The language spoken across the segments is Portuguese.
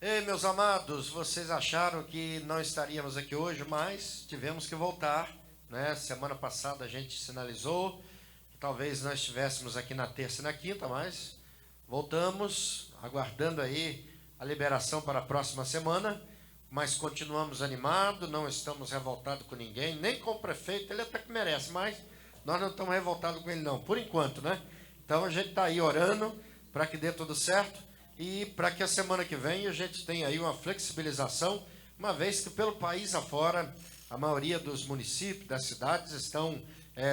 Ei, meus amados, vocês acharam que não estaríamos aqui hoje, mas tivemos que voltar, né? Semana passada a gente sinalizou que talvez nós estivéssemos aqui na terça e na quinta, mas voltamos, aguardando aí a liberação para a próxima semana, mas continuamos animados, não estamos revoltados com ninguém, nem com o prefeito, ele até que merece, mas nós não estamos revoltados com ele não, por enquanto, né? Então a gente está aí orando para que dê tudo certo, e para que a semana que vem a gente tenha aí uma flexibilização, uma vez que pelo país afora, a maioria dos municípios, das cidades estão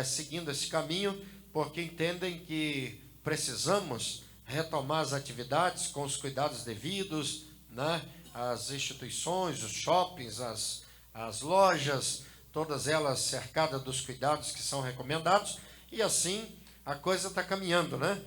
seguindo esse caminho, porque entendem que precisamos retomar as atividades com os cuidados devidos, né? As instituições, os shoppings, as lojas, todas elas cercadas dos cuidados que são recomendados, e assim a coisa está caminhando, né?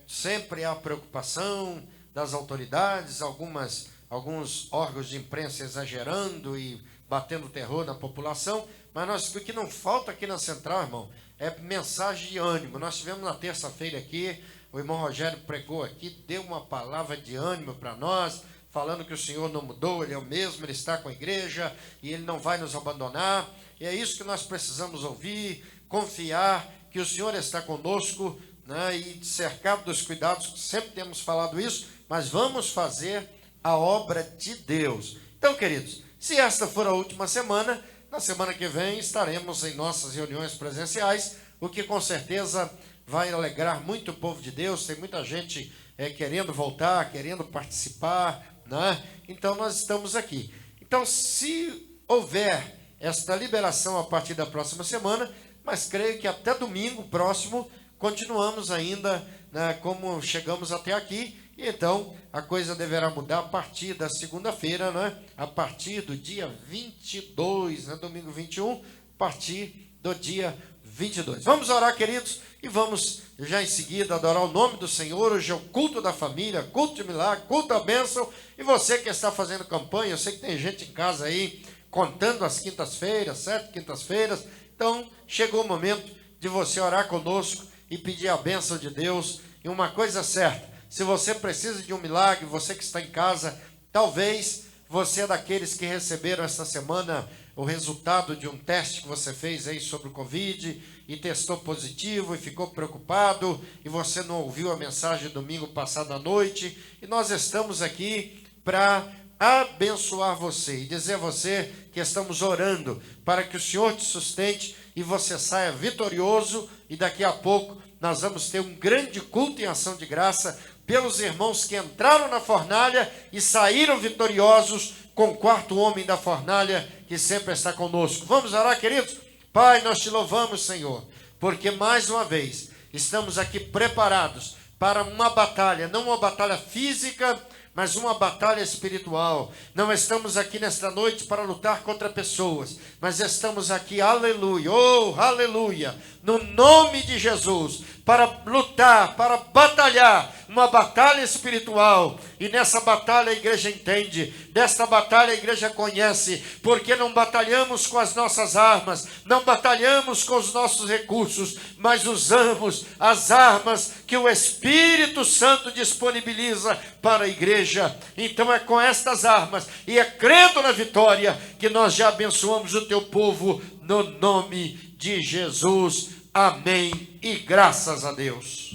Sempre há preocupação das autoridades, alguns órgãos de imprensa exagerando e batendo terror na população, mas o que não falta aqui na Central, irmão, é mensagem de ânimo. Nós tivemos na terça-feira aqui, o irmão Rogério pregou aqui, deu uma palavra de ânimo para nós, falando que o Senhor não mudou, Ele é o mesmo, Ele está com a igreja e Ele não vai nos abandonar, e é isso que nós precisamos ouvir, confiar que o Senhor está conosco, né, e cercado dos cuidados, sempre temos falado isso, mas vamos fazer a obra de Deus. Então, queridos, se esta for a última semana, na semana que vem estaremos em nossas reuniões presenciais, o que com certeza vai alegrar muito o povo de Deus. Tem muita gente querendo voltar, querendo participar, né? Então nós estamos aqui. Então, se houver esta liberação a partir da próxima semana, mas creio que até domingo próximo continuamos ainda, né, como chegamos até aqui, e então a coisa deverá mudar a partir da segunda-feira, né, a partir do dia 22, né, domingo 21, a partir do dia 22. Vamos orar, queridos, e vamos já em seguida adorar o nome do Senhor. Hoje é o culto da família, culto de milagre, culto da bênção, e você que está fazendo campanha, eu sei que tem gente em casa aí, contando as quintas-feiras, 7 quintas-feiras, então chegou o momento de você orar conosco e pedir a bênção de Deus. E uma coisa certa, se você precisa de um milagre, você que está em casa, talvez você é daqueles que receberam esta semana o resultado de um teste que você fez aí sobre o Covid e testou positivo e ficou preocupado e você não ouviu a mensagem domingo passado à noite, e nós estamos aqui para abençoar você e dizer a você que estamos orando para que o Senhor te sustente e você saia vitorioso, e daqui a pouco nós vamos ter um grande culto em ação de graça pelos irmãos que entraram na fornalha e saíram vitoriosos com o quarto homem da fornalha que sempre está conosco. Vamos orar, queridos? Pai, nós te louvamos, Senhor, porque mais uma vez estamos aqui preparados para uma batalha, não uma batalha física, mas uma batalha espiritual. Não estamos aqui nesta noite para lutar contra pessoas, mas estamos aqui, aleluia, oh, aleluia, no nome de Jesus, para lutar, para batalhar, uma batalha espiritual. E nessa batalha a igreja entende, desta batalha a igreja conhece, porque não batalhamos com as nossas armas, não batalhamos com os nossos recursos, mas usamos as armas que o Espírito Santo disponibiliza para a igreja. Então é com estas armas e é crendo na vitória que nós já abençoamos o teu povo, no nome de Jesus. Amém e graças a Deus.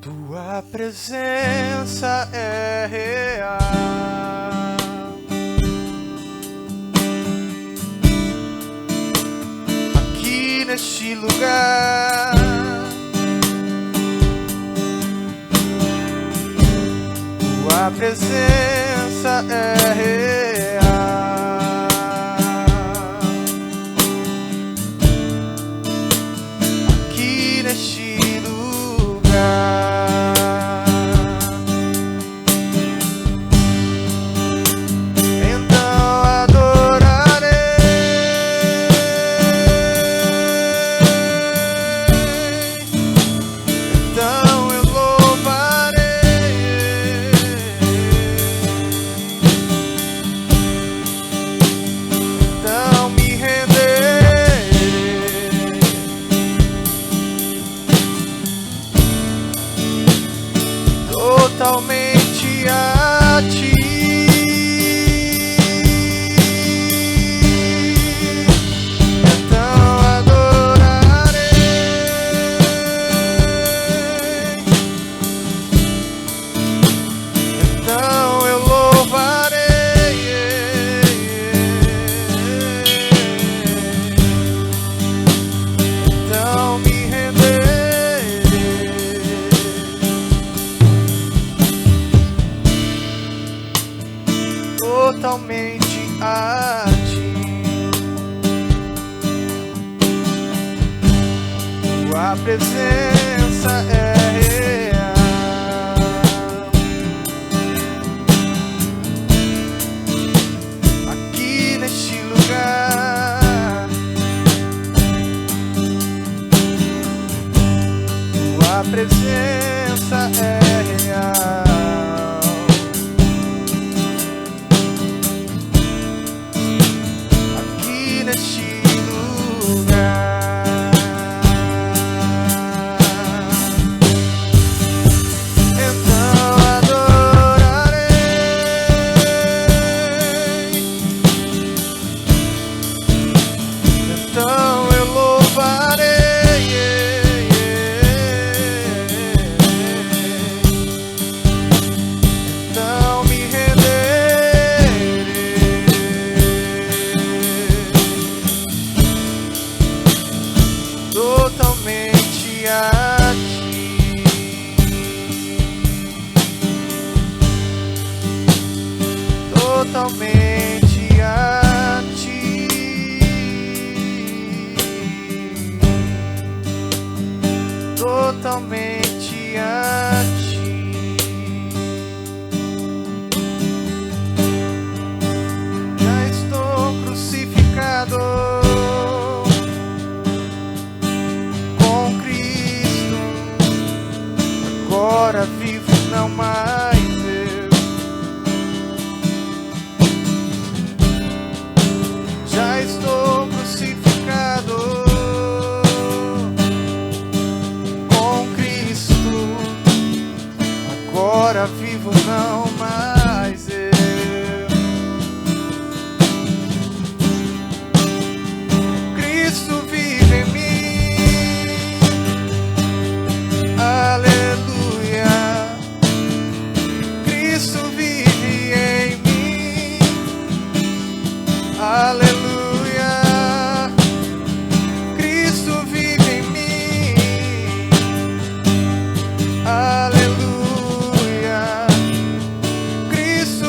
Tua presença é real, aqui neste lugar. Tua presença é real, aqui neste lugar. a ti. Tua presença é real aqui neste lugar. Tua presença é real aqui neste lugar. Então eu louvarei, então me renderei totalmente a ti, totalmente a ti. Totalmente a ti. Já estou crucificado com Cristo, agora vivo não mais eu. Já estou crucificado agora vivo não mais eu. Cristo vive em mim, aleluia. Cristo vive em mim, aleluia. Cristo vive em mim, aleluia. Cristo.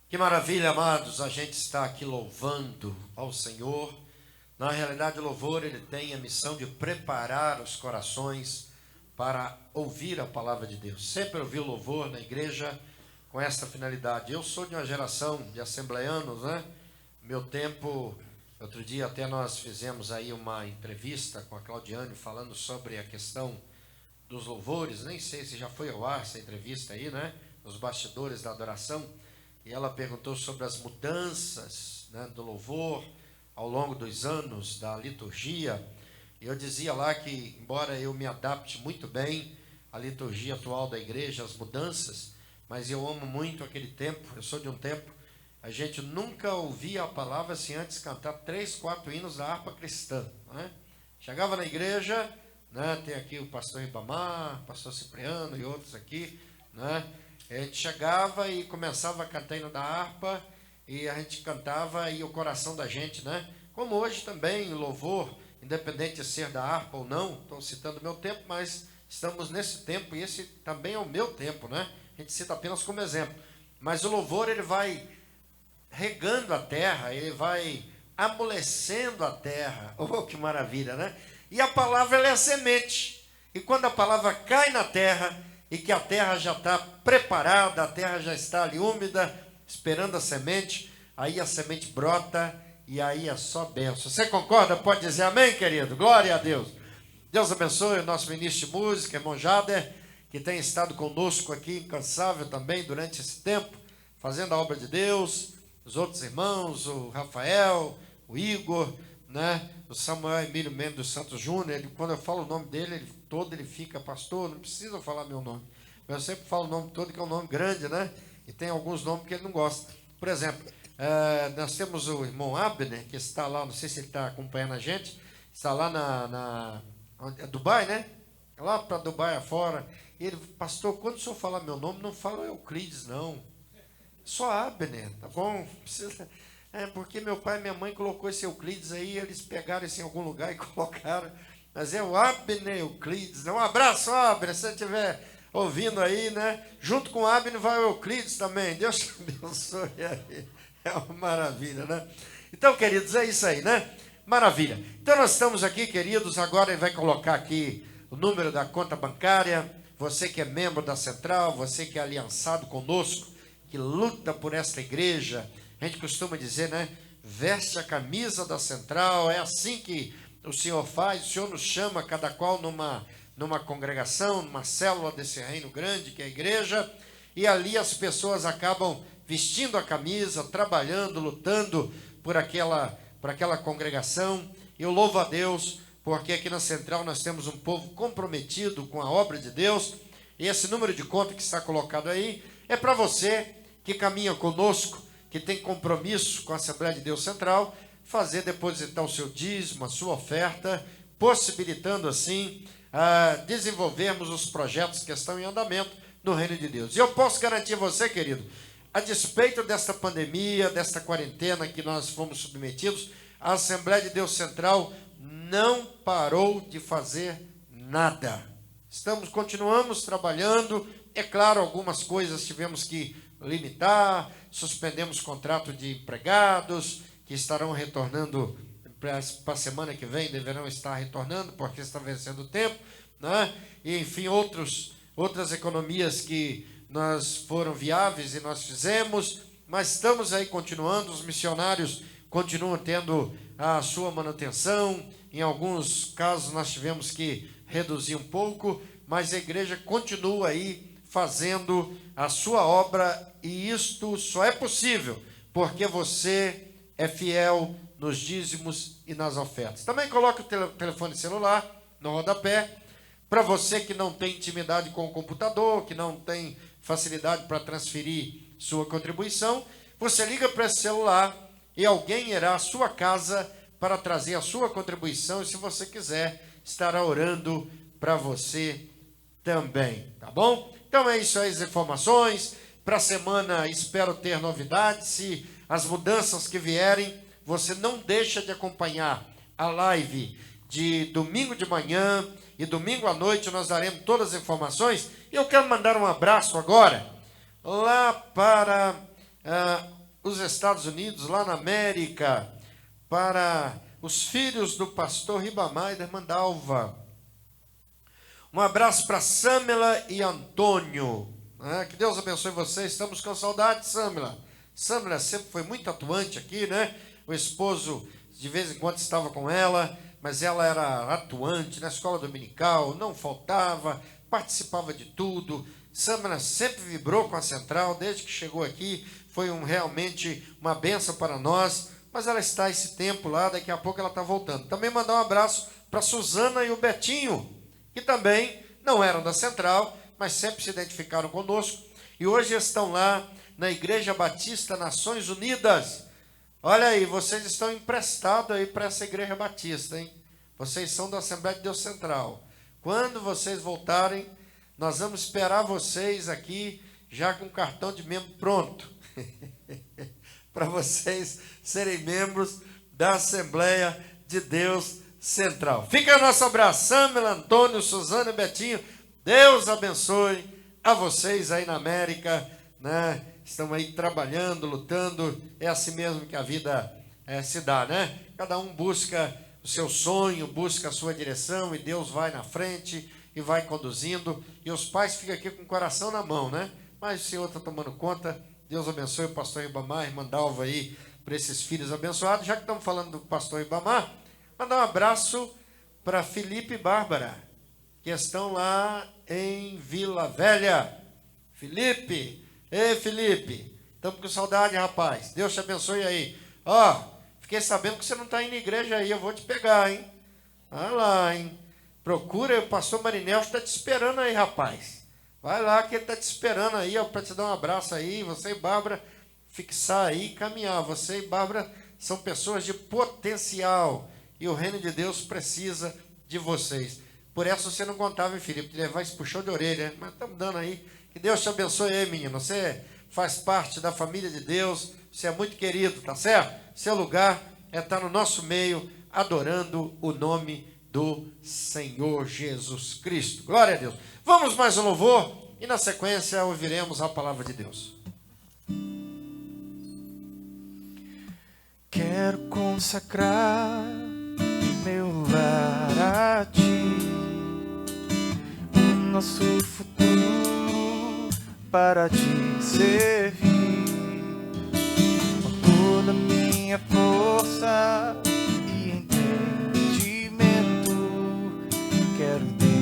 Que maravilha, amados, a gente está aqui louvando ao Senhor. Na realidade, o louvor ele tem a missão de preparar os corações para ouvir a palavra de Deus. Sempre ouvi o louvor na igreja com esta finalidade. Eu sou de uma geração de assembleanos, né? Meu tempo, outro dia até nós fizemos aí uma entrevista com a Claudiane falando sobre a questão dos louvores. Nem sei se já foi ao ar essa entrevista aí, né? Nos bastidores da adoração. E ela perguntou sobre as mudanças, né, do louvor ao longo dos anos, da liturgia. E eu dizia lá que, embora eu me adapte muito bem à liturgia atual da igreja, às mudanças, mas eu amo muito aquele tempo. Eu sou de um tempo, a gente nunca ouvia a palavra sem antes cantar 3, 4 hinos da harpa cristã, né? Chegava na igreja, né, tem aqui o pastor Ribamar, o pastor Cipriano e outros aqui, né? A gente chegava e começava a cantar hino da harpa, e a gente cantava e o coração da gente, né? Como hoje também, o louvor, independente de ser da harpa ou não, estou citando o meu tempo, mas estamos nesse tempo, e esse também é o meu tempo, né? A gente cita apenas como exemplo. Mas o louvor, ele vai regando a terra, ele vai amolecendo a terra. Oh, que maravilha, né? E a palavra, ela é a semente. E quando a palavra cai na terra, e que a terra já está preparada, a terra já está ali úmida, esperando a semente, aí a semente brota, e aí é só bênção. Você concorda? Pode dizer amém, querido? Glória a Deus. Deus abençoe o nosso ministro de música, irmão Jader, que tem estado conosco aqui, incansável também, durante esse tempo, fazendo a obra de Deus, os outros irmãos, o Rafael, o Igor, né? O Samuel Emílio Mendes dos Santos Júnior. Quando eu falo o nome dele, ele fica, pastor, não precisa falar meu nome. Eu sempre falo o nome todo, que é um nome grande, né? E tem alguns nomes que ele não gosta. Por exemplo, nós temos o irmão Abner, que está lá, não sei se ele está acompanhando a gente, está lá na Dubai, né? Lá para Dubai afora. E ele, pastor, quando o senhor falar meu nome, não fala Euclides, não. Só Abner, tá bom? Precisa... porque meu pai e minha mãe colocou esse Euclides aí, eles pegaram isso em algum lugar e colocaram. Mas é o Abner Euclides, né? Um abraço, Abner, se você estiver ouvindo aí, né? Junto com o Abner vai o Euclides também. Deus te abençoe aí. É uma maravilha, né? Então, queridos, é isso aí, né? Maravilha. Então, nós estamos aqui, queridos. Agora ele vai colocar aqui o número da conta bancária. Você que é membro da Central, você que é aliançado conosco, que luta por esta igreja. A gente costuma dizer, né? Veste a camisa da Central. É assim que o Senhor faz. O Senhor nos chama, cada qual numa congregação, numa célula desse reino grande, que é a igreja. E ali as pessoas acabam vestindo a camisa, trabalhando, lutando por aquela congregação. E eu louvo a Deus, porque aqui na Central nós temos um povo comprometido com a obra de Deus. E esse número de conta que está colocado aí é para você que caminha conosco, que tem compromisso com a Assembleia de Deus Central, depositar o seu dízimo, a sua oferta, possibilitando assim desenvolvermos os projetos que estão em andamento no reino de Deus. E eu posso garantir a você, querido, a despeito desta pandemia, desta quarentena que nós fomos submetidos, a Assembleia de Deus Central não parou de fazer nada. Continuamos trabalhando. É claro, algumas coisas tivemos que limitar, suspendemos contrato de empregados, que estarão retornando para a semana que vem, deverão estar retornando, porque está vencendo o tempo, né? E, enfim, outras economias que foram viáveis e nós fizemos, mas estamos aí continuando. Os missionários continuam tendo a sua manutenção. Em alguns casos nós tivemos que reduzir um pouco, mas a igreja continua aí fazendo a sua obra, e isto só é possível porque você é fiel nos dízimos e nas ofertas. Também coloque o telefone celular no rodapé, para você que não tem intimidade com o computador, que não tem facilidade para transferir sua contribuição, você liga para esse celular e alguém irá à sua casa para trazer a sua contribuição, e se você quiser, estará orando para você também, tá bom? Então é isso aí, as informações. Para a semana espero ter novidades. Se as mudanças que vierem, você não deixa de acompanhar a live de domingo de manhã e domingo à noite. Nós daremos todas as informações. E eu quero mandar um abraço agora lá para os Estados Unidos, lá na América, para os filhos do pastor Ribamar e da irmã Dalva. Um abraço para Samela e Antônio. Que Deus abençoe vocês. Estamos com saudade, Samela. Samela sempre foi muito atuante aqui, né? O esposo, de vez em quando, estava com ela, mas ela era atuante na escola dominical, não faltava, participava de tudo. Samela sempre vibrou com a central, desde que chegou aqui, foi realmente uma bênção para nós, mas ela está esse tempo lá, daqui a pouco ela está voltando. Também mandar um abraço para a Suzana e o Betinho, que também não eram da central, mas sempre se identificaram conosco, e hoje estão lá na Igreja Batista Nações Unidas. Olha aí, vocês estão emprestados aí para essa Igreja Batista, hein? Vocês são da Assembleia de Deus Central. Quando vocês voltarem, nós vamos esperar vocês aqui, já com o cartão de membro pronto, para vocês serem membros da Assembleia de Deus Central. Fica o nosso abraço, Samela, Antônio, Suzana e Betinho. Deus abençoe a vocês aí na América, né? Estão aí trabalhando, lutando. É assim mesmo que a vida se dá, né? Cada um busca o seu sonho, busca a sua direção, e Deus vai na frente e vai conduzindo. E os pais ficam aqui com o coração na mão, né? Mas o Senhor está tomando conta. Deus abençoe o pastor Ribamar, a irmã Dalva aí, por esses filhos abençoados. Já que estamos falando do pastor Ribamar, mandar um abraço para Felipe e Bárbara, que estão lá em Vila Velha. Felipe, ei Felipe, estamos com saudade, rapaz. Deus te abençoe aí. Fiquei sabendo que você não está indo na igreja aí, eu vou te pegar, hein? Vai lá, hein? Procura, o pastor Marinel está te esperando aí, rapaz. Vai lá que ele está te esperando aí, para te dar um abraço aí. Você e Bárbara fixar aí e caminhar. Você e Bárbara são pessoas de potencial, e o reino de Deus precisa de vocês. Por essa você não contava, hein, Felipe? Levar esse puxão de orelha, mas estamos dando aí. Que Deus te abençoe aí, menino. Você faz parte da família de Deus, você é muito querido, tá certo? Seu lugar é estar no nosso meio, adorando o nome do Senhor Jesus Cristo. Glória a Deus. Vamos mais um louvor e na sequência ouviremos a palavra de Deus. Quero consagrar meu lar a ti, o nosso futuro para te servir. Com toda minha força e entendimento, quero dedicar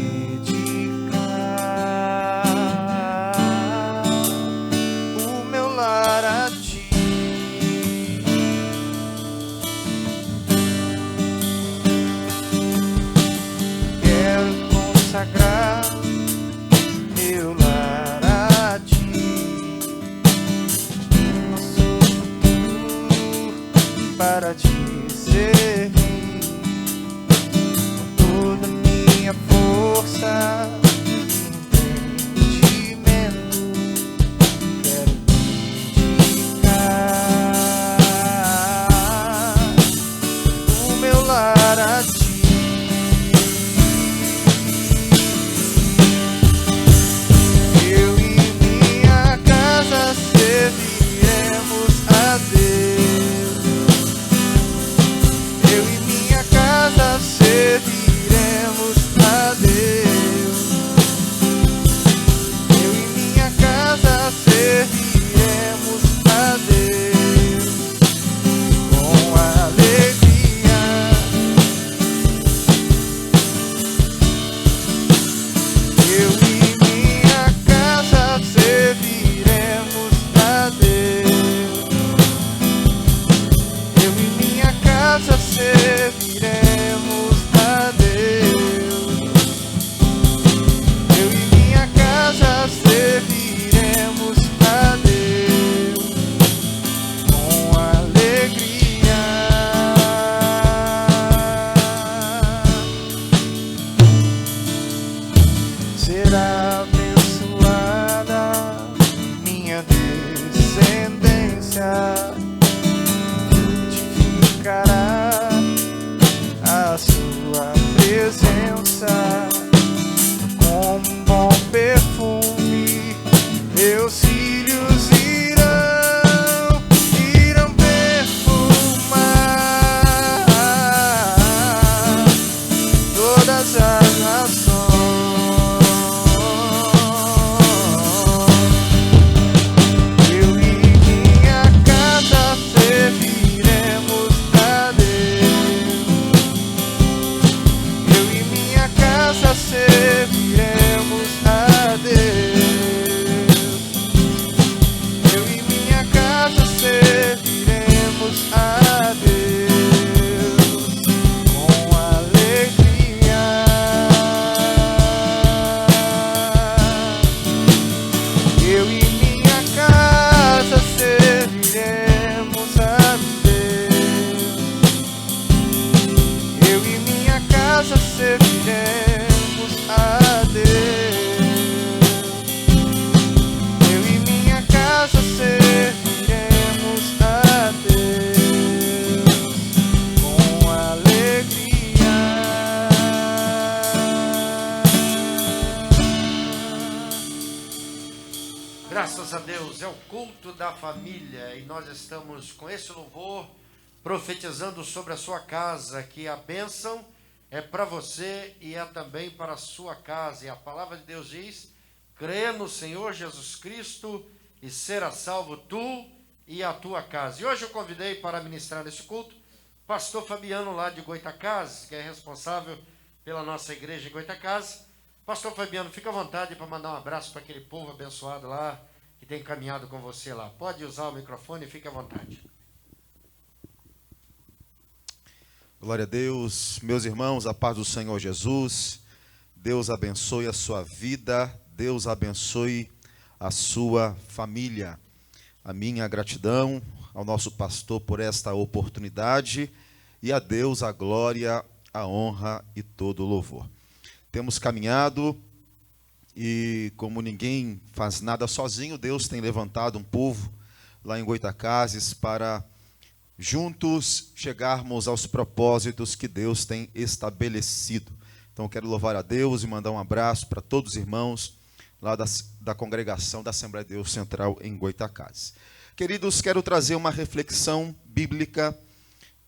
o meu lar a ti. Quero consagrar meu lar a ti, nosso futuro para ti Eu e minha casa serviremos a Deus. Eu e minha casa serviremos a Deus. Eu e minha casa serviremos a Deus com alegria. Graças a Deus, é o culto da família e nós estamos com esse louvor profetizando sobre a sua casa, que a bênção é para você e é também para a sua casa. E a palavra de Deus diz: crê no Senhor Jesus Cristo e será salvo tu e a tua casa. E hoje eu convidei para ministrar nesse culto pastor Fabiano lá de Goitacazes, que é responsável pela nossa igreja em Goitacazes. Pastor Fabiano, fica à vontade para mandar um abraço para aquele povo abençoado lá, que tem caminhado com você lá. Pode usar o microfone e fique à vontade. Glória a Deus, meus irmãos, a paz do Senhor Jesus. Deus abençoe a sua vida, Deus abençoe a sua família. A minha gratidão ao nosso pastor por esta oportunidade e a Deus a glória, a honra e todo o louvor. Temos caminhado e, como ninguém faz nada sozinho, Deus tem levantado um povo lá em Goitacazes para juntos chegarmos aos propósitos que Deus tem estabelecido. Então, quero louvar a Deus e mandar um abraço para todos os irmãos lá da congregação da Assembleia de Deus Central em Goitacazes. Queridos, quero trazer uma reflexão bíblica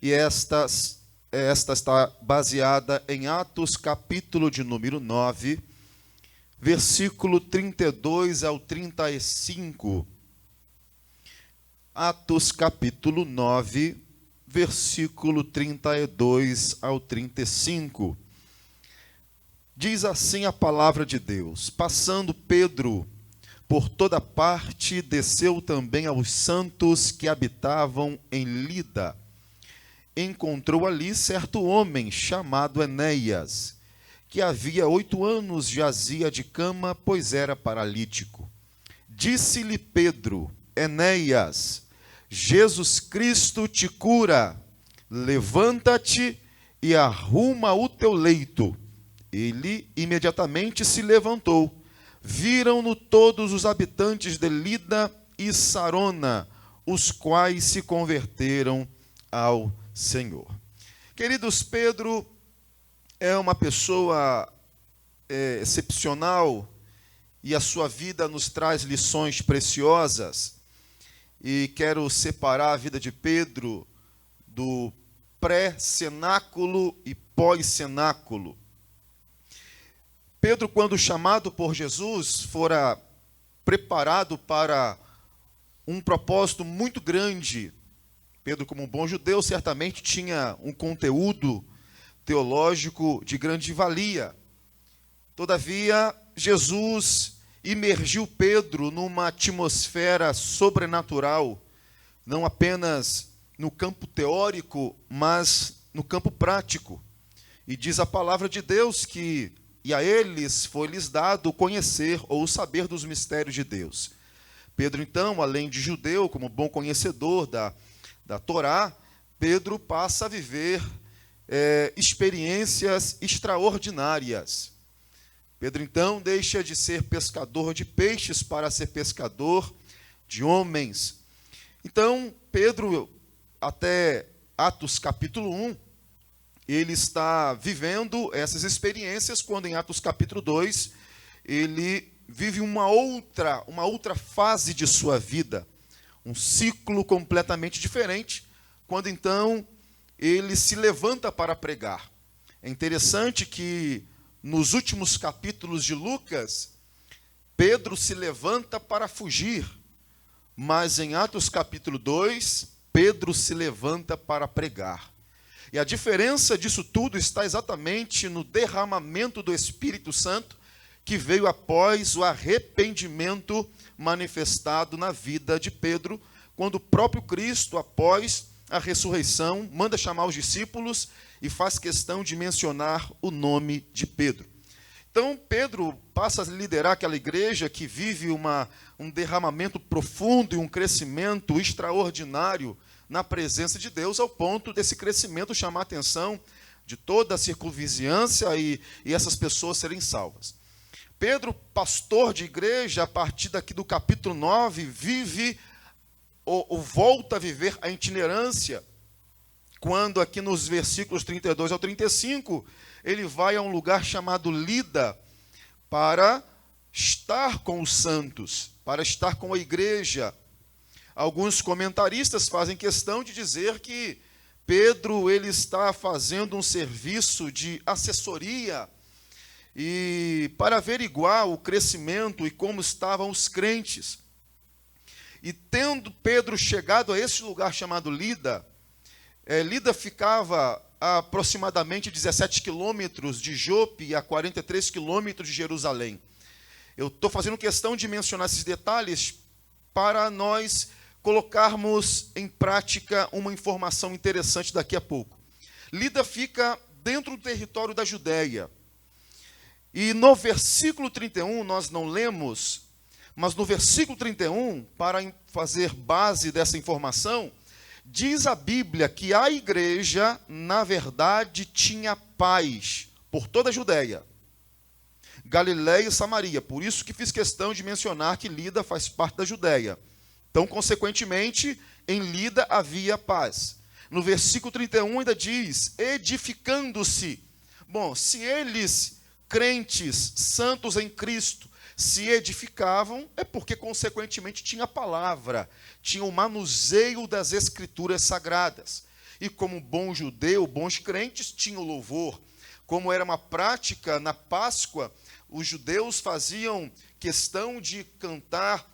e esta está baseada em Atos, capítulo de número 9, versículo 32 ao 35. Atos capítulo 9, versículo 32 ao 35. Diz assim a palavra de Deus: passando Pedro por toda parte, desceu também aos santos que habitavam em Lida. Encontrou ali certo homem chamado Enéas, que havia 8 anos jazia de cama, pois era paralítico. Disse-lhe Pedro: Enéas, Jesus Cristo te cura, levanta-te e arruma o teu leito. Ele imediatamente se levantou. Viram-no todos os habitantes de Lida e Sarona, os quais se converteram ao Senhor. Queridos, Pedro é uma pessoa excepcional e a sua vida nos traz lições preciosas. E quero separar a vida de Pedro do pré-cenáculo e pós-cenáculo. Pedro, quando chamado por Jesus, fora preparado para um propósito muito grande. Pedro, como um bom judeu, certamente tinha um conteúdo teológico de grande valia. Todavia, Jesus imergiu Pedro numa atmosfera sobrenatural, não apenas no campo teórico, mas no campo prático. E diz a palavra de Deus que e a eles foi-lhes dado conhecer ou saber dos mistérios de Deus. Pedro, então, além de judeu, como bom conhecedor da Torá, Pedro passa a viver experiências extraordinárias. Pedro, então, deixa de ser pescador de peixes para ser pescador de homens. Então, Pedro, até Atos capítulo 1, ele está vivendo essas experiências, quando em Atos capítulo 2, ele vive uma outra fase de sua vida, um ciclo completamente diferente, quando então ele se levanta para pregar. É interessante que nos últimos capítulos de Lucas, Pedro se levanta para fugir, mas em Atos capítulo 2, Pedro se levanta para pregar. E a diferença disso tudo está exatamente no derramamento do Espírito Santo, que veio após o arrependimento manifestado na vida de Pedro, quando o próprio Cristo, após a ressurreição, manda chamar os discípulos e faz questão de mencionar o nome de Pedro. Então Pedro passa a liderar aquela igreja que vive um derramamento profundo e um crescimento extraordinário na presença de Deus, ao ponto desse crescimento chamar a atenção de toda a circunvizinhança e essas pessoas serem salvas. Pedro, pastor de igreja, a partir daqui do capítulo 9, vive ou volta a viver a itinerância, quando aqui nos versículos 32 ao 35, ele vai a um lugar chamado Lida para estar com os santos, para estar com a igreja. Alguns comentaristas fazem questão de dizer que Pedro ele está fazendo um serviço de assessoria e para averiguar o crescimento e como estavam os crentes. E tendo Pedro chegado a esse lugar chamado Lida, Lida ficava a aproximadamente 17 quilômetros de Jope e a 43 quilômetros de Jerusalém. Eu estou fazendo questão de mencionar esses detalhes para nós colocarmos em prática uma informação interessante daqui a pouco. Lida fica dentro do território da Judéia. E no versículo 31, nós não lemos, mas no versículo 31, para fazer base dessa informação, diz a Bíblia que a igreja, na verdade, tinha paz por toda a Judéia, Galiléia e Samaria. Por isso que fiz questão de mencionar que Lida faz parte da Judéia. Então, consequentemente, em Lida havia paz. No versículo 31 ainda diz, edificando-se. Bom, se eles, crentes, santos em Cristo, se edificavam, é porque, consequentemente, tinha a palavra, tinha o manuseio das escrituras sagradas. E como bom judeu, bons crentes, tinham louvor. Como era uma prática, na Páscoa, os judeus faziam questão de cantar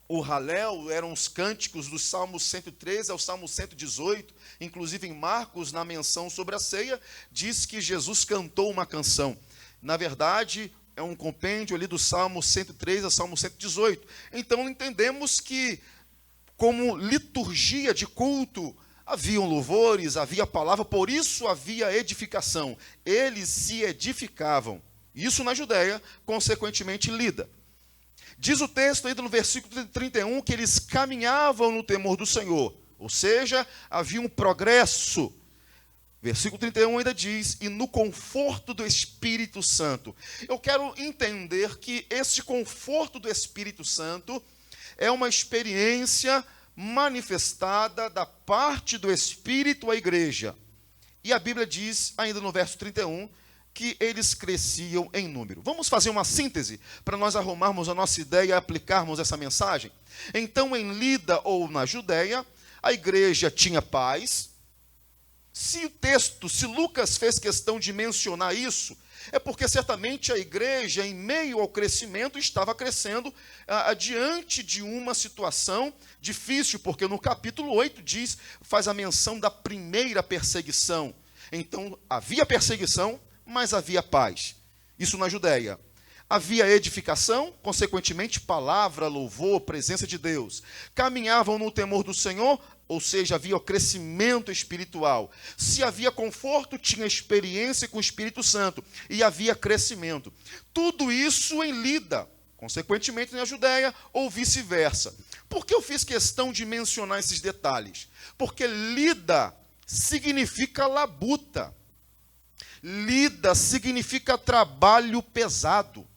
o Halel, eram os cânticos do Salmo 113 ao Salmo 118, inclusive em Marcos, na menção sobre a ceia, diz que Jesus cantou uma canção. Na verdade, é um compêndio ali do Salmo 103 ao Salmo 118. Então, entendemos que, como liturgia de culto, haviam louvores, havia palavra, por isso havia edificação. Eles se edificavam. Isso na Judéia, consequentemente, Lida. Diz o texto ainda no versículo 31 que eles caminhavam no temor do Senhor. Ou seja, havia um progresso. Versículo 31 ainda diz, e no conforto do Espírito Santo. Eu quero entender que esse conforto do Espírito Santo é uma experiência manifestada da parte do Espírito à igreja. E a Bíblia diz, ainda no verso 31, que eles cresciam em número. Vamos fazer uma síntese para nós arrumarmos a nossa ideia e aplicarmos essa mensagem? Então, em Lida ou na Judéia, a igreja tinha paz. Se Lucas fez questão de mencionar isso, é porque certamente a igreja, em meio ao crescimento, estava crescendo diante de uma situação difícil, porque no capítulo 8 faz a menção da primeira perseguição. Então, havia perseguição, mas havia paz. Isso na Judéia. Havia edificação, consequentemente, palavra, louvor, presença de Deus. Caminhavam no temor do Senhor, ou seja, havia o crescimento espiritual. Se havia conforto, tinha experiência com o Espírito Santo. E havia crescimento. Tudo isso em Lida, consequentemente na Judéia, ou vice-versa. Por que eu fiz questão de mencionar esses detalhes? Porque Lida significa labuta. Lida significa trabalho pesado.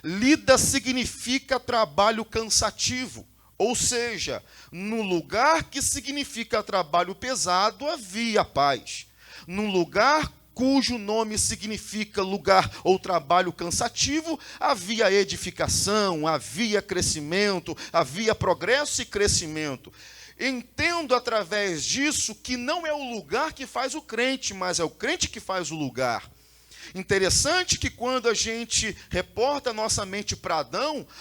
Lida significa trabalho cansativo. Ou seja, no lugar que significa trabalho pesado, havia paz. No lugar cujo nome significa lugar ou trabalho cansativo, havia edificação, havia crescimento, havia progresso e crescimento. Entendo através disso que não é o lugar que faz o crente, mas é o crente que faz o lugar. Interessante que quando a gente reporta a nossa mente para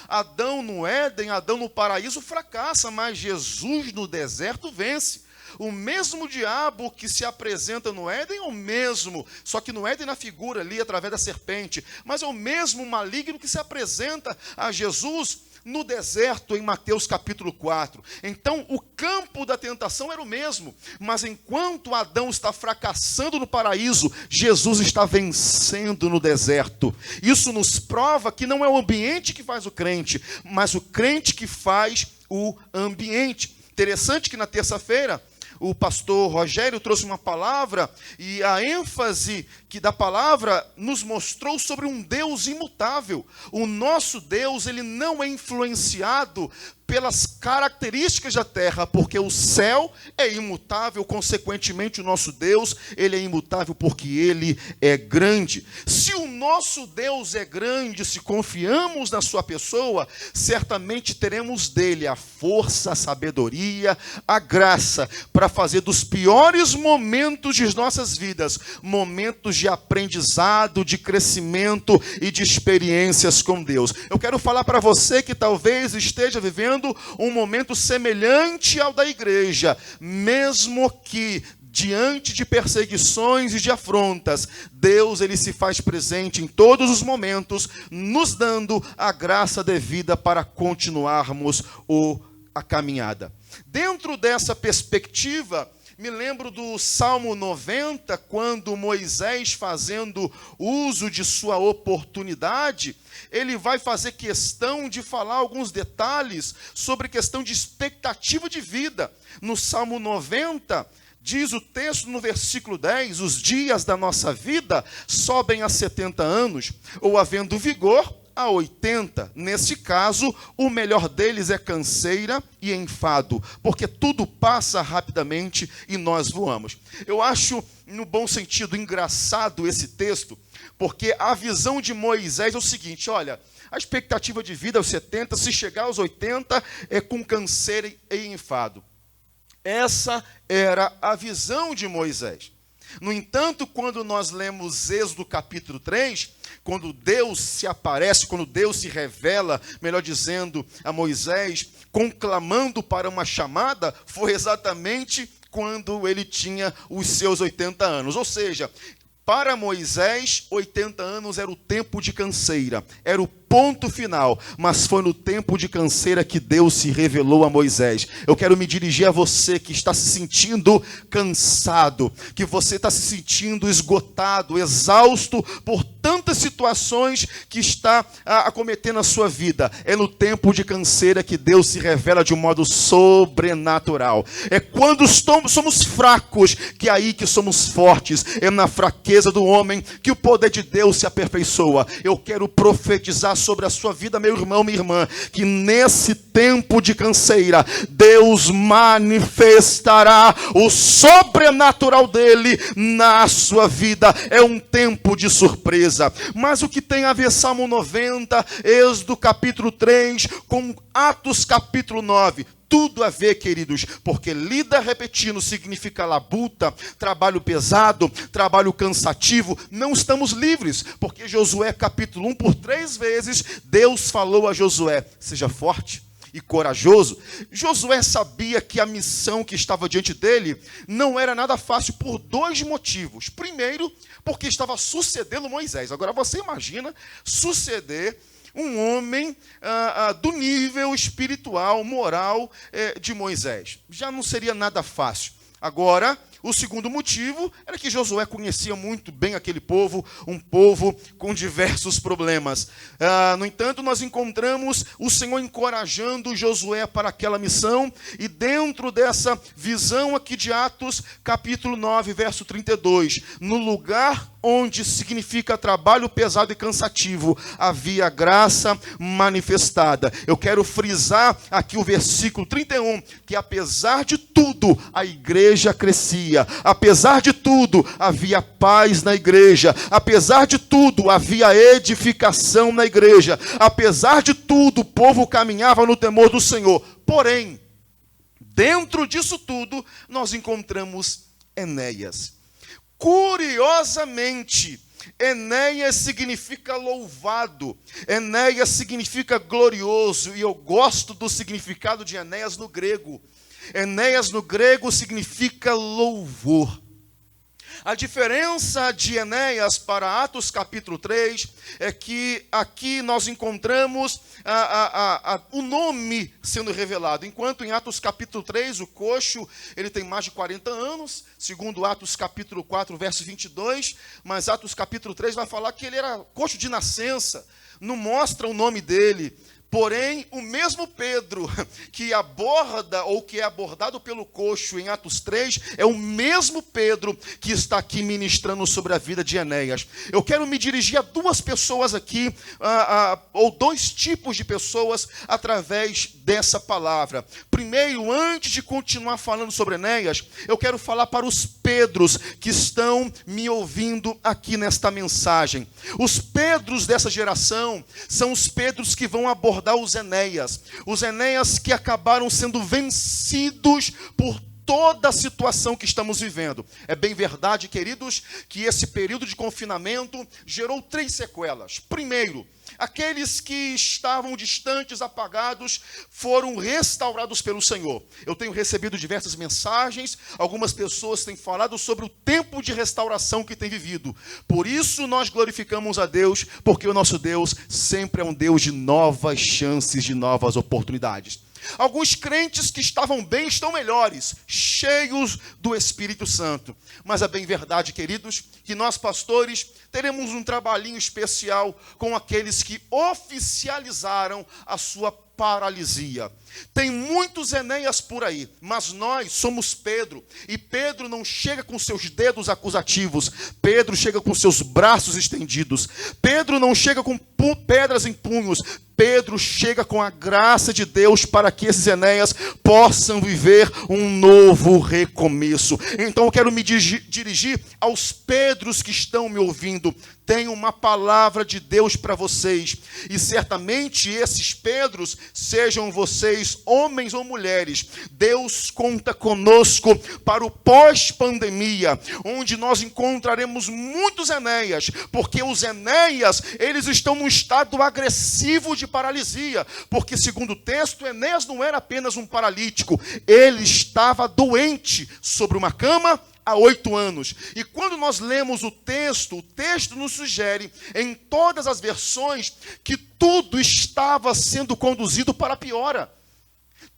Adão no Éden, Adão no paraíso fracassa, mas Jesus no deserto vence. O mesmo diabo que se apresenta no Éden é o mesmo, só que no Éden na figura ali, através da serpente, mas é o mesmo maligno que se apresenta a Jesus no deserto em Mateus capítulo 4. Então, o campo da tentação era o mesmo, mas enquanto Adão está fracassando no paraíso, Jesus está vencendo no deserto. Isso nos prova que não é o ambiente que faz o crente, mas o crente que faz o ambiente. Interessante que na terça-feira, o pastor Rogério trouxe uma palavra e a ênfase que da palavra nos mostrou sobre um Deus imutável. O nosso Deus, ele não é influenciado pelas características da terra, porque o céu é imutável, consequentemente o nosso Deus, ele é imutável porque ele é grande. Se o nosso Deus é grande, se confiamos na sua pessoa, certamente teremos dele a força, a sabedoria, a graça, para fazer dos piores momentos de nossas vidas, momentos de aprendizado, de crescimento e de experiências com Deus. Eu quero falar para você que talvez esteja vivendo um momento semelhante ao da igreja, mesmo que diante de perseguições e de afrontas, Deus ele se faz presente em todos os momentos, nos dando a graça devida para continuarmos a caminhada. Dentro dessa perspectiva, me lembro do Salmo 90, quando Moisés, fazendo uso de sua oportunidade, ele vai fazer questão de falar alguns detalhes sobre questão de expectativa de vida. No Salmo 90, diz o texto no versículo 10, os dias da nossa vida sobem a 70 anos, ou havendo vigor, a 80. Nesse caso, o melhor deles é canseira e enfado, porque tudo passa rapidamente e nós voamos. Eu acho, no bom sentido, engraçado esse texto, porque a visão de Moisés é o seguinte, olha, a expectativa de vida aos 70, se chegar aos 80, é com canseira e enfado. Essa era a visão de Moisés. No entanto, quando nós lemos Êxodo capítulo 3, quando Deus se aparece, quando Deus se revela, melhor dizendo, a Moisés, conclamando para uma chamada, foi exatamente quando ele tinha os seus 80 anos. Ou seja, para Moisés, 80 anos era o tempo de canseira, era o ponto final, mas foi no tempo de canseira que Deus se revelou a Moisés. Eu quero me dirigir a você que está se sentindo cansado, que você está se sentindo esgotado, exausto por tantas situações que está acometendo a sua vida. É no tempo de canseira que Deus se revela de um modo sobrenatural. É quando somos fracos que é aí que somos fortes. É na fraqueza do homem que o poder de Deus se aperfeiçoa. Eu quero profetizar sobre a sua vida, meu irmão, minha irmã, que nesse tempo de canseira, Deus manifestará o sobrenatural dele na sua vida. É um tempo de surpresa. Mas o que tem a ver Salmo 90, Êxodo capítulo 3, com Atos capítulo 9? Tudo a ver, queridos, porque lida repetindo significa labuta, trabalho pesado, trabalho cansativo. Não estamos livres, porque Josué capítulo 1, por 3 vezes, Deus falou a Josué, seja forte e corajoso. Josué sabia que a missão que estava diante dele não era nada fácil por 2 motivos. Primeiro, porque estava sucedendo Moisés. Agora você imagina suceder um homem do nível espiritual, moral de Moisés. Já não seria nada fácil. Agora, o segundo motivo era que Josué conhecia muito bem aquele povo, um povo com diversos problemas. No entanto, nós encontramos o Senhor encorajando Josué para aquela missão, e dentro dessa visão aqui de Atos, capítulo 9, verso 32, no lugar onde significa trabalho pesado e cansativo, havia graça manifestada. Eu quero frisar aqui o versículo 31, que apesar de tudo, a igreja crescia. Apesar de tudo, havia paz na igreja. Apesar de tudo, havia edificação na igreja. Apesar de tudo, o povo caminhava no temor do Senhor. Porém, dentro disso tudo, nós encontramos Enéas. Curiosamente, Enéas significa louvado, Enéas significa glorioso, e eu gosto do significado de Enéas no grego. Enéas no grego significa louvor. A diferença de Enéas para Atos capítulo 3 é que aqui nós encontramos o nome sendo revelado. Enquanto em Atos capítulo 3, o coxo, ele tem mais de 40 anos, segundo Atos capítulo 4, verso 22, mas Atos capítulo 3 vai falar que ele era coxo de nascença, não mostra o nome dele. Porém, o mesmo Pedro que aborda ou que é abordado pelo coxo em Atos 3 é o mesmo Pedro que está aqui ministrando sobre a vida de Enéas. Eu quero me dirigir a duas pessoas aqui, ou dois tipos de pessoas através dessa palavra. Primeiro, antes de continuar falando sobre Enéas, eu quero falar para os Pedros que estão me ouvindo aqui nesta mensagem. Os Pedros dessa geração são os Pedros que vão abordar os Enéas que acabaram sendo vencidos por toda a situação que estamos vivendo. É bem verdade, queridos, que esse período de confinamento gerou 3 sequelas. Primeiro, aqueles que estavam distantes, apagados, foram restaurados pelo Senhor. Eu tenho recebido diversas mensagens, algumas pessoas têm falado sobre o tempo de restauração que tem vivido. Por isso nós glorificamos a Deus, porque o nosso Deus sempre é um Deus de novas chances, de novas oportunidades. Alguns crentes que estavam bem estão melhores, cheios do Espírito Santo. Mas é bem verdade, queridos, que nós pastores teremos um trabalhinho especial com aqueles que oficializaram a sua paralisia. Tem muitos Enéas por aí, mas nós somos Pedro, e Pedro não chega com seus dedos acusativos, Pedro chega com seus braços estendidos, Pedro não chega com pedras em punhos, Pedro chega com a graça de Deus para que esses Enéas possam viver um novo recomeço. Então eu quero me dirigir aos Pedros que estão me ouvindo. Tenho uma palavra de Deus para vocês, e certamente esses Pedros, sejam vocês homens ou mulheres, Deus conta conosco para o pós-pandemia, onde nós encontraremos muitos Enéas, porque os Enéas, eles estão num estado agressivo de paralisia, porque segundo o texto, Enéas não era apenas um paralítico, ele estava doente sobre uma cama há 8 anos. E quando nós lemos o texto nos sugere, em todas as versões, que tudo estava sendo conduzido para a piora.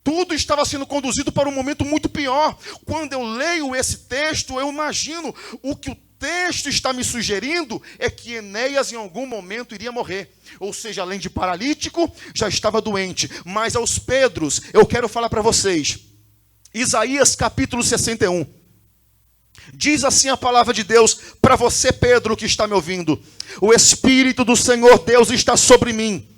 Tudo estava sendo conduzido para um momento muito pior. Quando eu leio esse texto, eu imagino o que o texto está me sugerindo é que Enéas em algum momento iria morrer. Ou seja, além de paralítico, já estava doente. Mas aos Pedros, eu quero falar para vocês. Isaías capítulo 61. Diz assim a palavra de Deus para você, Pedro, que está me ouvindo: o Espírito do Senhor Deus está sobre mim,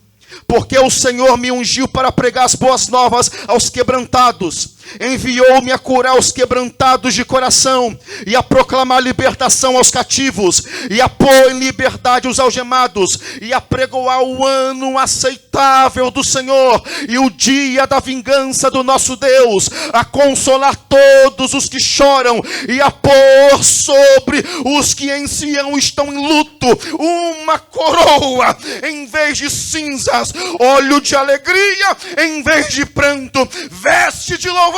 porque o Senhor me ungiu para pregar as boas novas aos quebrantados. Enviou-me a curar os quebrantados de coração, e a proclamar libertação aos cativos, e a pôr em liberdade os algemados, e a pregoar o ano aceitável do Senhor, e o dia da vingança do nosso Deus, a consolar todos os que choram, e a pôr sobre os que em Sião estão em luto uma coroa em vez de cinzas, óleo de alegria em vez de pranto, veste de louvor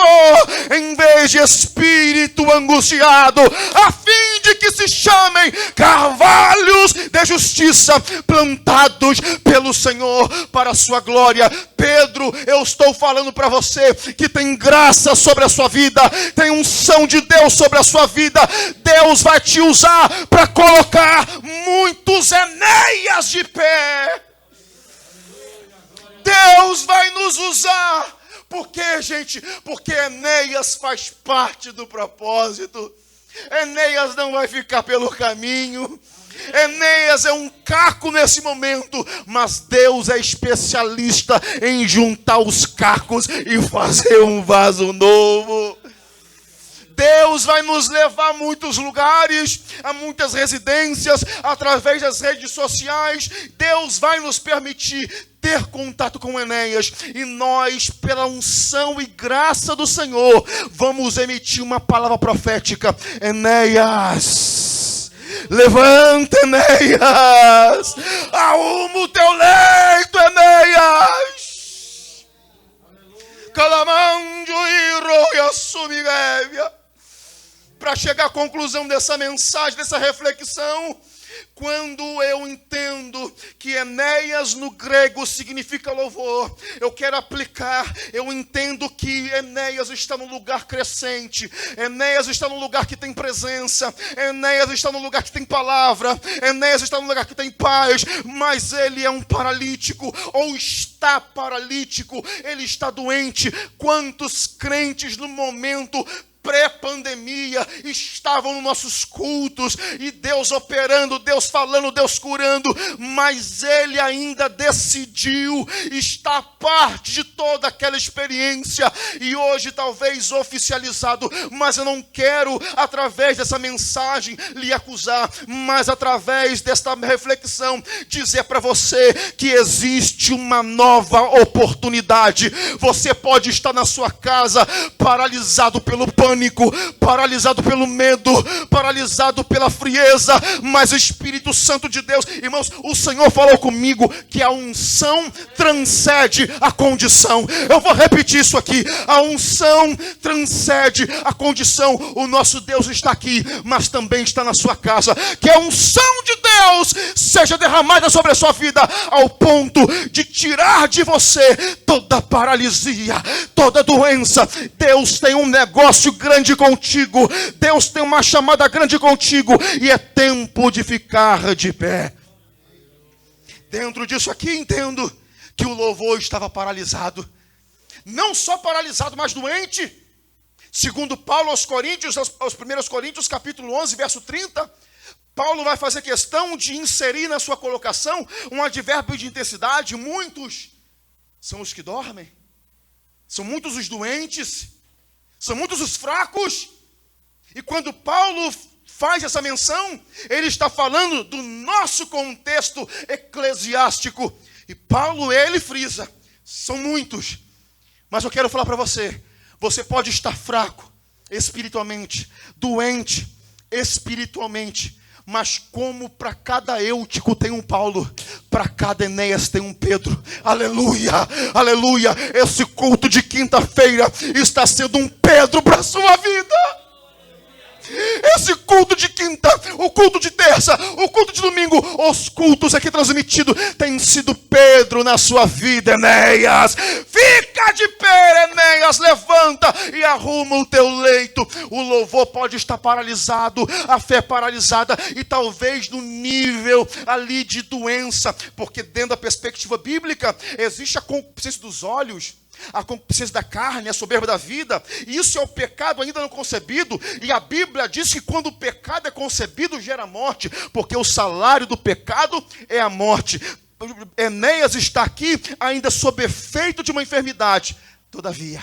em vez de espírito angustiado, a fim de que se chamem carvalhos de justiça, plantados pelo Senhor para a sua glória. Pedro, eu estou falando para você que tem graça sobre a sua vida, tem unção de Deus sobre a sua vida. Deus vai te usar para colocar muitos Enéas de pé. Deus vai nos usar. Por quê, gente? Porque Enéas faz parte do propósito. Enéas não vai ficar pelo caminho. Enéas é um caco nesse momento, mas Deus é especialista em juntar os cacos e fazer um vaso novo. Deus vai nos levar a muitos lugares, a muitas residências, através das redes sociais. Deus vai nos permitir ter contato com Enéas, e nós, pela unção e graça do Senhor, vamos emitir uma palavra profética. Enéas, levanta, Enéas, arruma o teu leito, Enéas. Calamanjo e roia subigévia. para chegar à conclusão dessa mensagem, dessa reflexão, quando eu entendo que Enéas no grego significa louvor, eu quero aplicar, eu entendo que Enéas está num lugar crescente, Enéas está num lugar que tem presença, Enéas está num lugar que tem palavra, Enéas está num lugar que tem paz, mas ele é um paralítico, ou está paralítico, ele está doente. Quantos crentes no momento pré-pandemia estavam nos nossos cultos, e Deus operando, Deus falando, Deus curando, mas ele ainda decidiu estar parte de toda aquela experiência, e hoje talvez oficializado, mas eu não quero através dessa mensagem lhe acusar, mas através desta reflexão dizer para você que existe uma nova oportunidade. Você pode estar na sua casa paralisado pelo pânico, paralisado pelo medo, paralisado pela frieza, mas o Espírito Santo de Deus, irmãos, o Senhor falou comigo que a unção transcende a condição. Eu vou repetir isso aqui: a unção transcende a condição. O nosso Deus está aqui, mas também está na sua casa. Que a unção de Deus seja derramada sobre a sua vida, ao ponto de tirar de você toda paralisia, toda doença. Deus tem um negócio grande contigo, Deus tem uma chamada grande contigo, e é tempo de ficar de pé. Dentro disso aqui entendo que o louvor estava paralisado, não só paralisado, mas doente. Segundo Paulo aos Coríntios, aos 1 Coríntios capítulo 11, verso 30, Paulo vai fazer questão de inserir na sua colocação um advérbio de intensidade. Muitos são os que dormem, são muitos os doentes, são muitos os fracos. E quando Paulo faz essa menção, ele está falando do nosso contexto eclesiástico. E Paulo, ele frisa: são muitos. Mas eu quero falar para você, você pode estar fraco espiritualmente, doente espiritualmente, mas como para cada Eutico tem um Paulo, para cada Enéas tem um Pedro. Aleluia, aleluia. Esse culto de quinta-feira está sendo um Pedro para a sua vida. Esse culto de quinta, o culto de terça, o culto de domingo, os cultos aqui transmitidos têm sido Pedro na sua vida. Enéas, fica de pé, Enéas, levanta e arruma o teu leito. O louvor pode estar paralisado, a fé paralisada, e talvez no nível ali de doença, porque dentro da perspectiva bíblica existe a concupiscência dos olhos, a concupiscência da carne, a soberba da vida. E isso é o pecado ainda não concebido. E a Bíblia diz que quando o pecado é concebido, gera morte, porque o salário do pecado é a morte. Enéas está aqui ainda sob efeito de uma enfermidade. Todavia,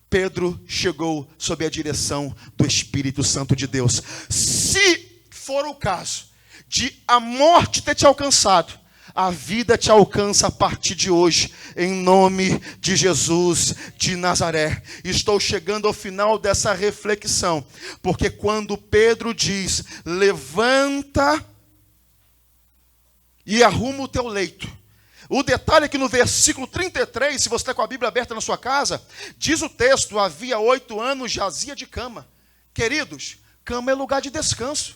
Pedro chegou sob a direção do Espírito Santo de Deus. Se for o caso de a morte ter te alcançado, a vida te alcança a partir de hoje, em nome de Jesus de Nazaré. Estou chegando ao final dessa reflexão, porque quando Pedro diz: levanta e arruma o teu leito. O detalhe é que no versículo 33, se você está com a Bíblia aberta na sua casa, diz o texto: havia 8 anos jazia de cama. Queridos, cama é lugar de descanso,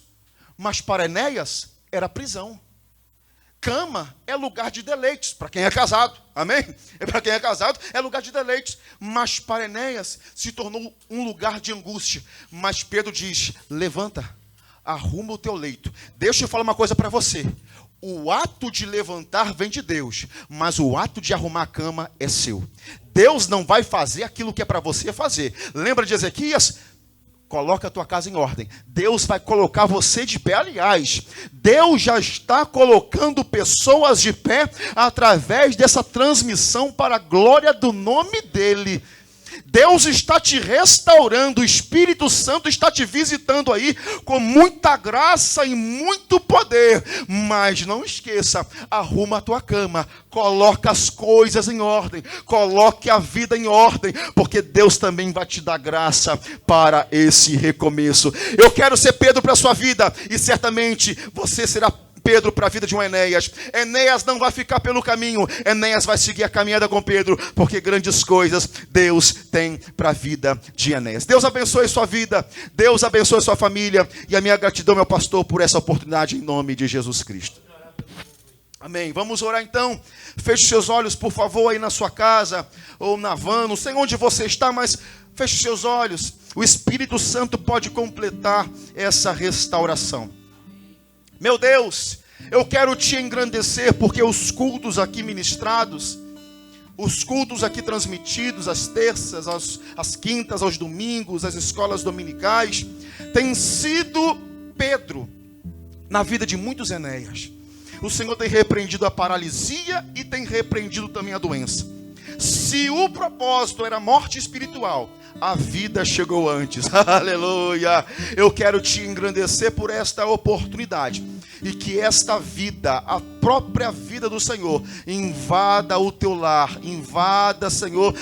mas para Enéas era prisão. Cama é lugar de deleites, para quem é casado, amém? Para quem é casado é lugar de deleites, mas para Enéas se tornou um lugar de angústia. Mas Pedro diz: levanta, arruma o teu leito. Deixa eu falar uma coisa para você: o ato de levantar vem de Deus, mas o ato de arrumar a cama é seu. Deus não vai fazer aquilo que é para você fazer. Lembra de Ezequias? Coloca a tua casa em ordem. Deus vai colocar você de pé. Aliás, Deus já está colocando pessoas de pé através dessa transmissão para a glória do nome dele. Deus está te restaurando, o Espírito Santo está te visitando aí com muita graça e muito poder. Mas não esqueça, arruma a tua cama, coloca as coisas em ordem, coloque a vida em ordem, porque Deus também vai te dar graça para esse recomeço. Eu quero ser Pedro para a sua vida, e certamente você será Pedro para a vida de um Enéas. Enéas não vai ficar pelo caminho, Enéas vai seguir a caminhada com Pedro, porque grandes coisas Deus tem para a vida de Enéas. Deus abençoe sua vida, Deus abençoe sua família, e a minha gratidão, meu pastor, por essa oportunidade em nome de Jesus Cristo. Amém. Vamos orar então. Feche seus olhos, por favor, aí na sua casa ou na van, não sei onde você está, mas feche seus olhos. O Espírito Santo pode completar essa restauração. Meu Deus, eu quero te engrandecer, porque os cultos aqui ministrados, os cultos aqui transmitidos, às terças, às quintas, aos domingos, às escolas dominicais, têm sido Pedro na vida de muitos Enéas. O Senhor tem repreendido a paralisia e tem repreendido também a doença. Se o propósito era morte espiritual, a vida chegou antes. Aleluia! Eu quero te engrandecer por esta oportunidade. E que esta vida, a própria vida do Senhor, invada o teu lar. Invada, Senhor,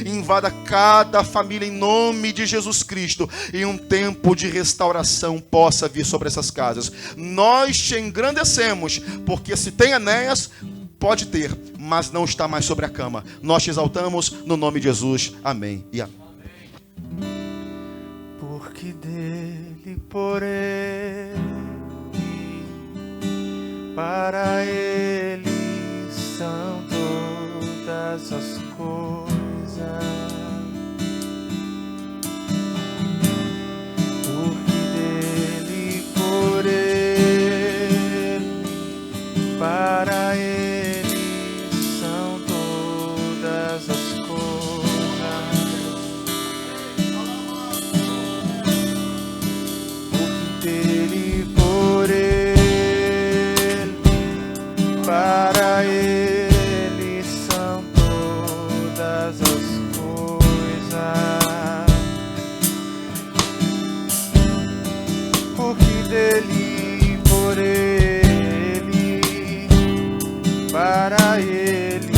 invada cada família em nome de Jesus Cristo. E um tempo de restauração possa vir sobre essas casas. Nós te engrandecemos, porque se tem Enéas, pode ter, mas não está mais sobre a cama. Nós te exaltamos no nome de Jesus. Amém e amém. Porque dele, por ele, para ele são todas as coisas. Porque dele, por ele, para ele as coisas, porque dele, por ele, para ele são todas as coisas, porque dele, por ele, para ele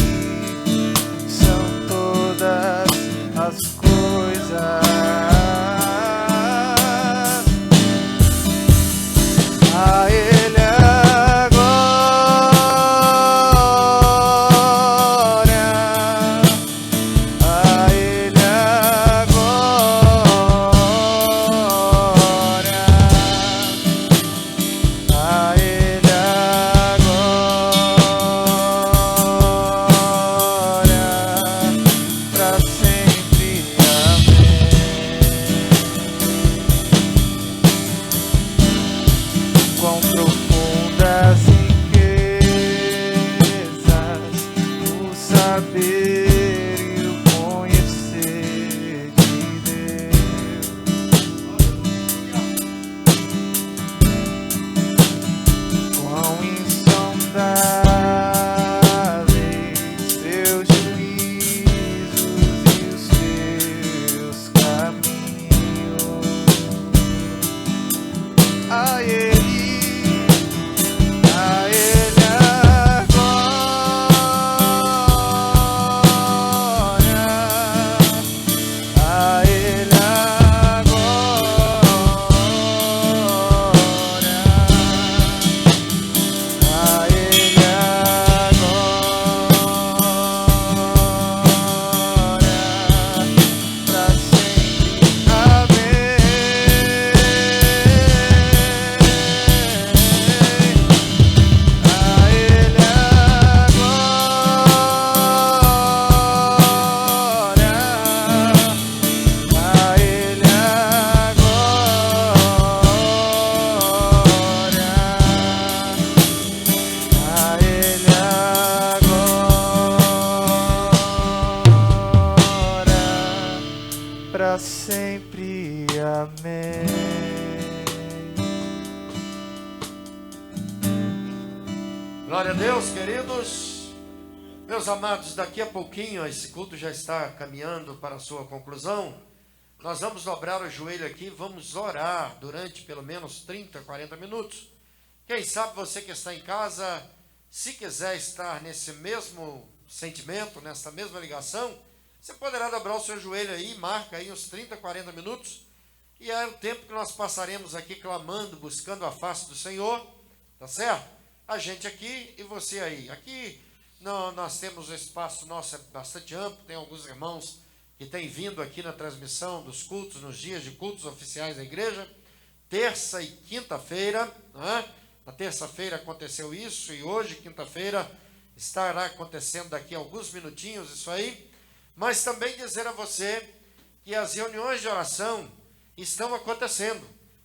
as coisas. A ele a glória, a ele a glória, a ele a glória, pra sempre. Quão profundas riquezas o saber e o conhecer de Deus. Quão insondáveis seus juízos e os teus caminhos. A ele a glória, a ele a glória, a ele a glória, pra sempre. Amém. Para sempre, amém. Glória a Deus, queridos. Meus amados, daqui a pouquinho, esse culto já está caminhando para a sua conclusão. Nós vamos dobrar o joelho aqui, vamos orar durante pelo menos 30, 40 minutos. Quem sabe você que está em casa, se quiser estar nesse mesmo sentimento, nessa mesma ligação, você poderá dobrar o seu joelho aí, marca aí uns 30, 40 minutos, e é o tempo que nós passaremos aqui clamando, buscando a face do Senhor, tá certo? A gente aqui e você aí. Aqui nós temos o espaço nosso é bastante amplo, tem alguns irmãos que têm vindo aqui na transmissão dos cultos, nos dias de cultos oficiais da igreja, terça e quinta-feira, né? Na terça-feira aconteceu isso, e hoje, quinta-feira, estará acontecendo daqui a alguns minutinhos isso aí, mas também dizer a você que as reuniões de oração estão acontecendo.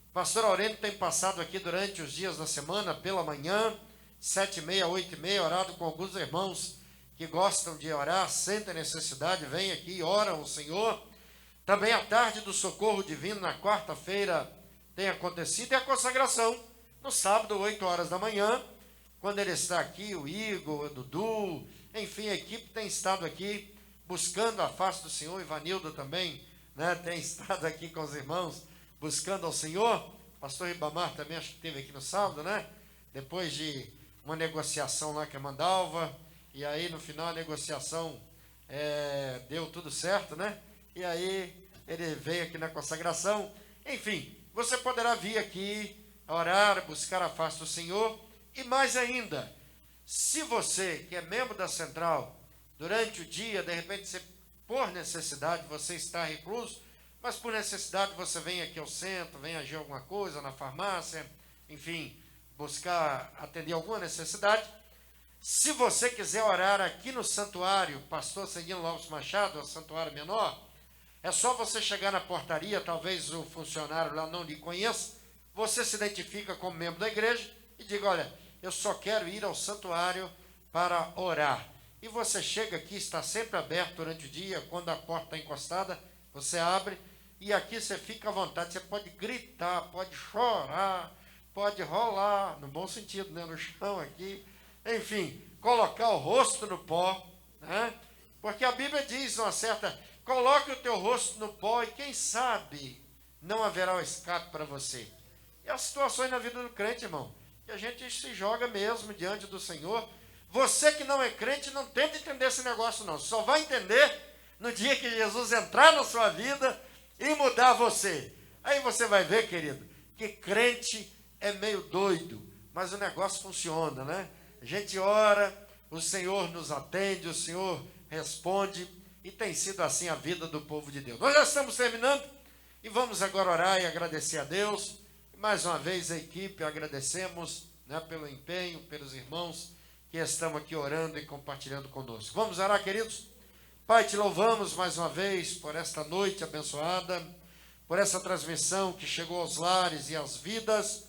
O pastor Aurélio tem passado aqui durante os dias da semana, pela manhã, 7h30, 8h30, orado com alguns irmãos que gostam de orar, sentem necessidade, vêm aqui e oram ao Senhor. Também a tarde do socorro divino, na quarta-feira, tem acontecido, e a consagração, no sábado, 8 horas da manhã, quando ele está aqui, o Igor, o Dudu, enfim, a equipe tem estado aqui, buscando a face do Senhor. Ivanildo também, né, tem estado aqui com os irmãos, buscando ao Senhor. O pastor Ribamar também, acho que esteve aqui no sábado, né, depois de uma negociação lá com a Mandalva, e aí no final a negociação deu tudo certo, né, e aí ele veio aqui na consagração. Enfim, você poderá vir aqui orar, buscar a face do Senhor. E mais ainda, se você que é membro da central, durante o dia, de repente você, por necessidade, você está recluso, mas por necessidade você vem aqui ao centro, vem agir alguma coisa na farmácia, enfim, buscar atender alguma necessidade. Se você quiser orar aqui no santuário, pastor Seguino Lopes Machado, o santuário menor, é só você chegar na portaria, talvez o funcionário lá não lhe conheça, você se identifica como membro da igreja e diga: olha, eu só quero ir ao santuário para orar. E você chega aqui, está sempre aberto durante o dia, quando a porta está encostada, você abre, e aqui você fica à vontade, você pode gritar, pode chorar, pode rolar, no bom sentido, né, no chão aqui, enfim, colocar o rosto no pó, né? Porque a Bíblia diz uma certa: coloque o teu rosto no pó e quem sabe não haverá um escape para você. E as situações na vida do crente, irmão, que a gente se joga mesmo diante do Senhor. Você que não é crente, não tenta entender esse negócio não, só vai entender no dia que Jesus entrar na sua vida e mudar você. Aí você vai ver, querido, que crente é meio doido, mas o negócio funciona, né? A gente ora, o Senhor nos atende, o Senhor responde, e tem sido assim a vida do povo de Deus. Nós já estamos terminando e vamos agora orar e agradecer a Deus. Mais uma vez a equipe, agradecemos, né, pelo empenho, pelos irmãos que estão aqui orando e compartilhando conosco. Vamos orar, queridos? Pai, te louvamos mais uma vez por esta noite abençoada, por essa transmissão que chegou aos lares e às vidas.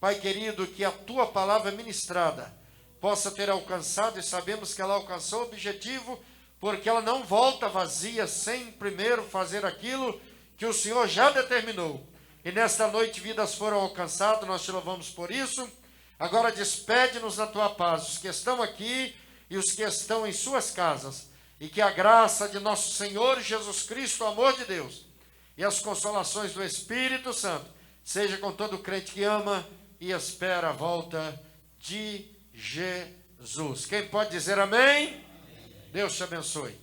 Pai querido, que a tua palavra ministrada possa ter alcançado, e sabemos que ela alcançou o objetivo, porque ela não volta vazia sem primeiro fazer aquilo que o Senhor já determinou. E nesta noite vidas foram alcançadas, nós te louvamos por isso. Agora despede-nos na tua paz, os que estão aqui e os que estão em suas casas, e que a graça de nosso Senhor Jesus Cristo, o amor de Deus e as consolações do Espírito Santo seja com todo crente que ama e espera a volta de Jesus. Quem pode dizer amém? Deus te abençoe.